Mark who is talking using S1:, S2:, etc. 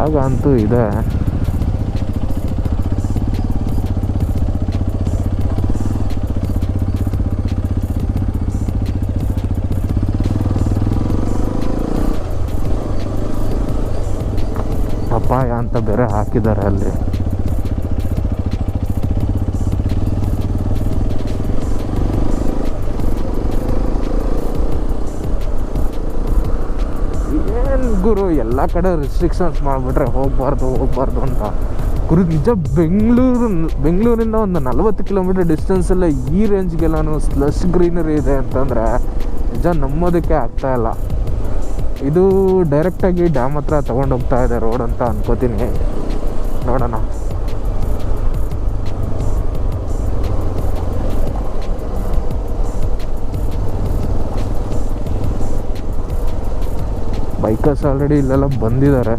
S1: ಜಾಗ ಅಂತೂ ಇದೆ. ಪಪ್ಪಾಯ ಅಂತ ಬೇರೆ ಹಾಕಿದ್ದಾರೆ ಅಲ್ಲಿ. ಏನು ಗುರು ಎಲ್ಲ ಕಡೆ ರಿಸ್ಟ್ರಿಕ್ಷನ್ಸ್ ಮಾಡಿಬಿಟ್ರೆ ಹೋಗ್ಬಾರ್ದು ಅಂತ ಗುರು. ನಿಜ ಬೆಂಗಳೂರಿಂದ ಒಂದು 40 ಕಿಲೋಮೀಟರ್ ಡಿಸ್ಟೆನ್ಸಲ್ಲೇ ಈ ರೇಂಜ್ಗೆಲ್ಲನೂ ಸ್ಲಶ್ ಗ್ರೀನರಿ ಇದೆ ಅಂತಂದರೆ ನಿಜ ನಂಬೋದಕ್ಕೆ ಆಗ್ತಾಯಿಲ್ಲ. ಇದು ಡೈರೆಕ್ಟಾಗಿ ಡ್ಯಾಮ್ ಹತ್ರ ತೊಗೊಂಡೋಗ್ತಾ ಇದೆ ರೋಡ್ ಅಂತ ಅನ್ಕೋತೀನಿ. ನೋಡೋಣ. ಬೈಕರ್ಸ್ ಆಲ್ರೆಡಿ ಇಲ್ಲೆಲ್ಲ ಬಂದಿದ್ದಾರೆ.